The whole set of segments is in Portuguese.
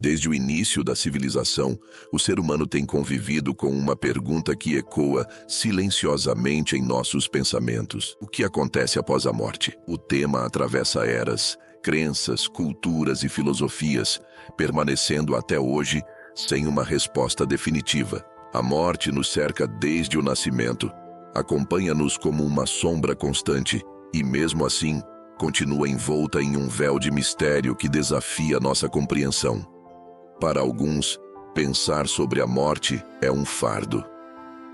Desde o início da civilização, o ser humano tem convivido com uma pergunta que ecoa silenciosamente em nossos pensamentos. O que acontece após a morte? O tema atravessa eras, crenças, culturas e filosofias, permanecendo até hoje sem uma resposta definitiva. A morte nos cerca desde o nascimento, acompanha-nos como uma sombra constante e, mesmo assim, continua envolta em um véu de mistério que desafia nossa compreensão. Para alguns, pensar sobre a morte é um fardo,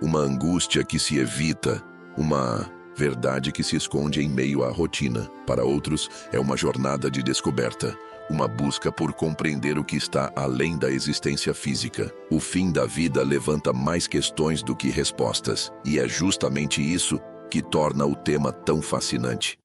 uma angústia que se evita, uma verdade que se esconde em meio à rotina. Para outros, é uma jornada de descoberta, uma busca por compreender o que está além da existência física. O fim da vida levanta mais questões do que respostas, e é justamente isso que torna o tema tão fascinante.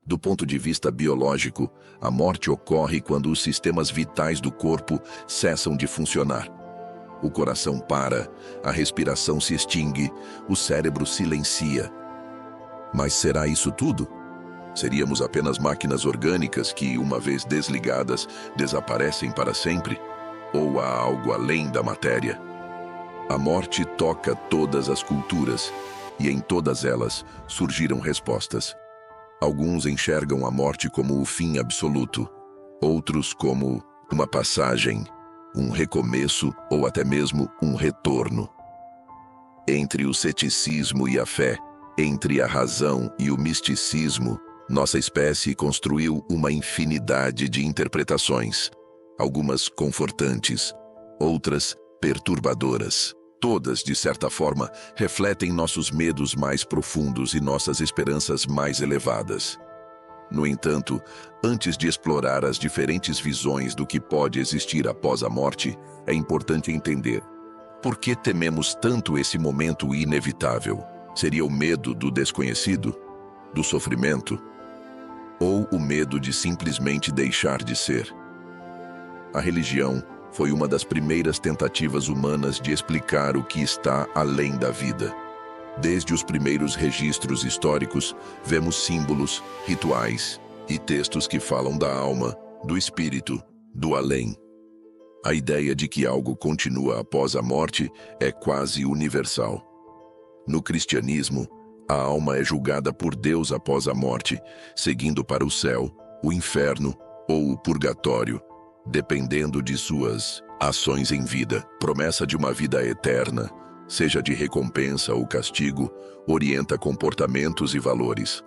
Do ponto de vista biológico, a morte ocorre quando os sistemas vitais do corpo cessam de funcionar. O coração para, a respiração se extingue, o cérebro silencia. Mas será isso tudo? Seríamos apenas máquinas orgânicas que, uma vez desligadas, desaparecem para sempre? Ou há algo além da matéria? A morte toca todas as culturas, e em todas elas surgiram respostas. Alguns enxergam a morte como o fim absoluto, outros como uma passagem, um recomeço ou até mesmo um retorno. Entre o ceticismo e a fé, entre a razão e o misticismo, nossa espécie construiu uma infinidade de interpretações, algumas confortantes, outras perturbadoras. Todas, de certa forma, refletem nossos medos mais profundos e nossas esperanças mais elevadas. No entanto, antes de explorar as diferentes visões do que pode existir após a morte, é importante entender por que tememos tanto esse momento inevitável. Seria o medo do desconhecido? Do sofrimento? Ou o medo de simplesmente deixar de ser? A religião foi uma das primeiras tentativas humanas de explicar o que está além da vida. Desde os primeiros registros históricos, vemos símbolos, rituais e textos que falam da alma, do espírito, do além. A ideia de que algo continua após a morte é quase universal. No cristianismo, a alma é julgada por Deus após a morte, seguindo para o céu, o inferno ou o purgatório, dependendo de suas ações em vida. Promessa de uma vida eterna, seja de recompensa ou castigo, orienta comportamentos e valores.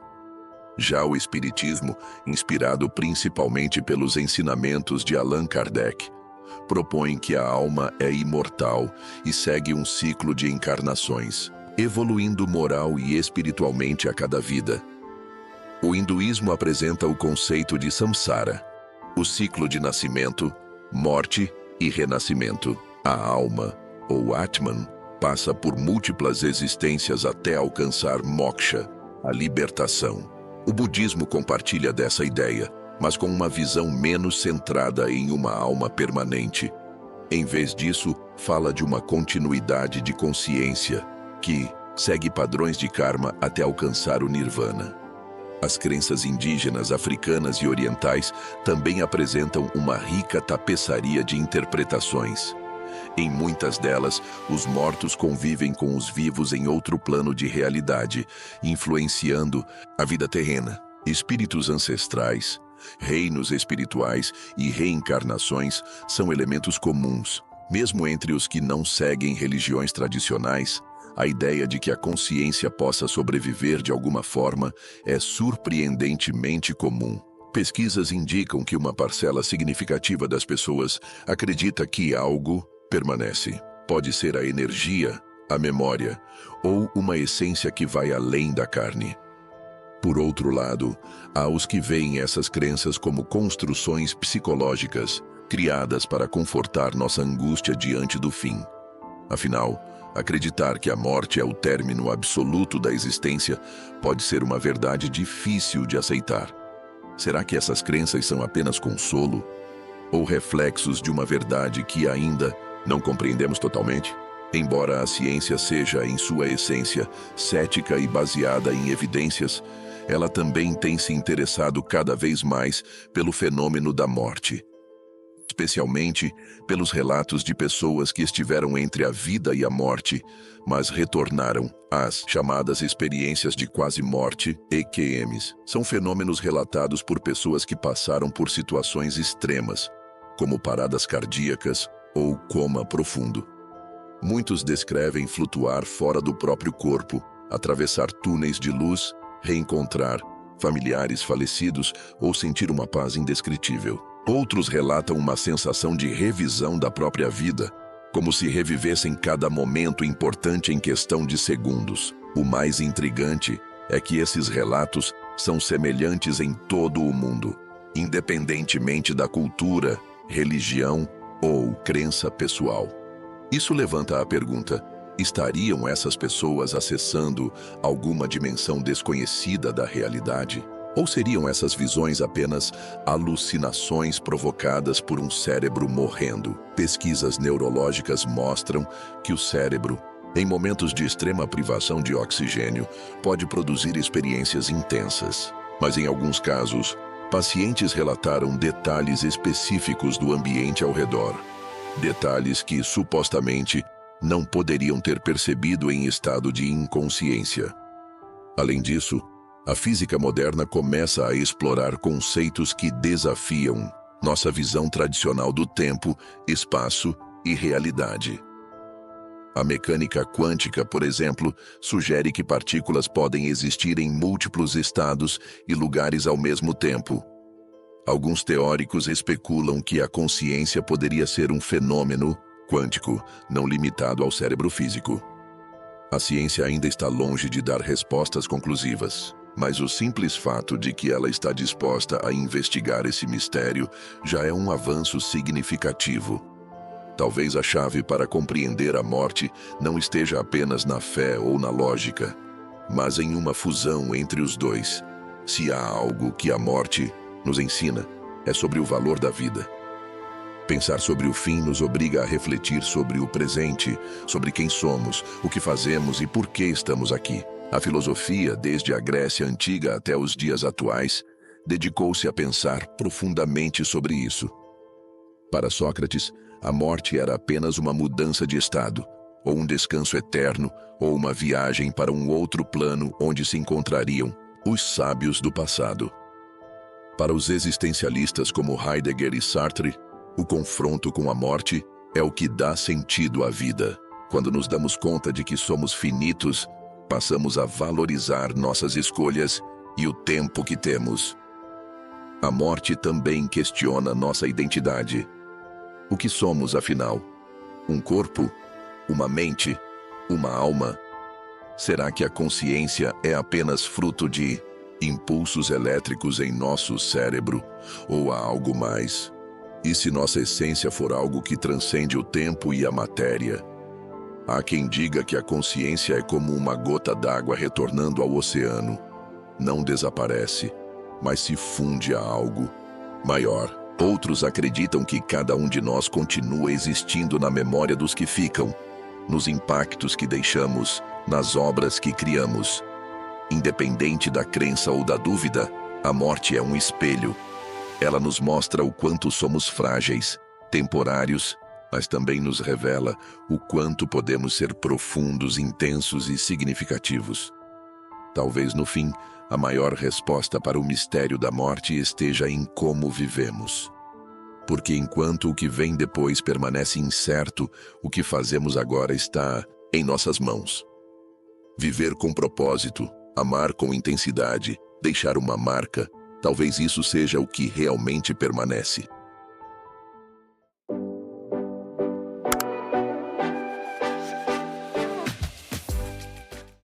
Já o Espiritismo, inspirado principalmente pelos ensinamentos de Allan Kardec, propõe que a alma é imortal e segue um ciclo de encarnações, evoluindo moral e espiritualmente a cada vida. O hinduísmo apresenta o conceito de samsara, o ciclo de nascimento, morte e renascimento. A alma, ou Atman, passa por múltiplas existências até alcançar moksha, a libertação. O budismo compartilha dessa ideia, mas com uma visão menos centrada em uma alma permanente. Em vez disso, fala de uma continuidade de consciência que segue padrões de karma até alcançar o nirvana. As crenças indígenas, africanas e orientais também apresentam uma rica tapeçaria de interpretações. Em muitas delas, os mortos convivem com os vivos em outro plano de realidade, influenciando a vida terrena. Espíritos ancestrais, reinos espirituais e reencarnações são elementos comuns. Mesmo entre os que não seguem religiões tradicionais, a ideia de que a consciência possa sobreviver de alguma forma é surpreendentemente comum. Pesquisas indicam que uma parcela significativa das pessoas acredita que algo permanece. Pode ser a energia, a memória ou uma essência que vai além da carne. Por outro lado, há os que veem essas crenças como construções psicológicas criadas para confortar nossa angústia diante do fim. Afinal, acreditar que a morte é o término absoluto da existência pode ser uma verdade difícil de aceitar. Será que essas crenças são apenas consolo? Ou reflexos de uma verdade que ainda não compreendemos totalmente? Embora a ciência seja, em sua essência, cética e baseada em evidências, ela também tem se interessado cada vez mais pelo fenômeno da morte. Especialmente pelos relatos de pessoas que estiveram entre a vida e a morte, mas retornaram às chamadas experiências de quase-morte, EQMs. São fenômenos relatados por pessoas que passaram por situações extremas, como paradas cardíacas ou coma profundo. Muitos descrevem flutuar fora do próprio corpo, atravessar túneis de luz, reencontrar familiares falecidos ou sentir uma paz indescritível. Outros relatam uma sensação de revisão da própria vida, como se revivessem cada momento importante em questão de segundos. O mais intrigante é que esses relatos são semelhantes em todo o mundo, independentemente da cultura, religião ou crença pessoal. Isso levanta a pergunta: estariam essas pessoas acessando alguma dimensão desconhecida da realidade? Ou seriam essas visões apenas alucinações provocadas por um cérebro morrendo? Pesquisas neurológicas mostram que o cérebro, em momentos de extrema privação de oxigênio, pode produzir experiências intensas. Mas em alguns casos, pacientes relataram detalhes específicos do ambiente ao redor. Detalhes que, supostamente, não poderiam ter percebido em estado de inconsciência. Além disso, a física moderna começa a explorar conceitos que desafiam nossa visão tradicional do tempo, espaço e realidade. A mecânica quântica, por exemplo, sugere que partículas podem existir em múltiplos estados e lugares ao mesmo tempo. Alguns teóricos especulam que a consciência poderia ser um fenômeno quântico, não limitado ao cérebro físico. A ciência ainda está longe de dar respostas conclusivas, mas o simples fato de que ela está disposta a investigar esse mistério já é um avanço significativo. Talvez a chave para compreender a morte não esteja apenas na fé ou na lógica, mas em uma fusão entre os dois. Se há algo que a morte nos ensina, é sobre o valor da vida. Pensar sobre o fim nos obriga a refletir sobre o presente, sobre quem somos, o que fazemos e por que estamos aqui. A filosofia, desde a Grécia Antiga até os dias atuais, dedicou-se a pensar profundamente sobre isso. Para Sócrates, a morte era apenas uma mudança de estado, ou um descanso eterno, ou uma viagem para um outro plano onde se encontrariam os sábios do passado. Para os existencialistas como Heidegger e Sartre, o confronto com a morte é o que dá sentido à vida. Quando nos damos conta de que somos finitos, passamos a valorizar nossas escolhas e o tempo que temos. A morte também questiona nossa identidade. O que somos, afinal? Um corpo? Uma mente? Uma alma? Será que a consciência é apenas fruto de impulsos elétricos em nosso cérebro? Ou há algo mais? E se nossa essência for algo que transcende o tempo e a matéria? Há quem diga que a consciência é como uma gota d'água retornando ao oceano. Não desaparece, mas se funde a algo maior. Outros acreditam que cada um de nós continua existindo na memória dos que ficam, nos impactos que deixamos, nas obras que criamos. Independente da crença ou da dúvida, a morte é um espelho. Ela nos mostra o quanto somos frágeis, temporários, mas também nos revela o quanto podemos ser profundos, intensos e significativos. Talvez, no fim, a maior resposta para o mistério da morte esteja em como vivemos. Porque enquanto o que vem depois permanece incerto, o que fazemos agora está em nossas mãos. Viver com propósito, amar com intensidade, deixar uma marca, talvez isso seja o que realmente permanece.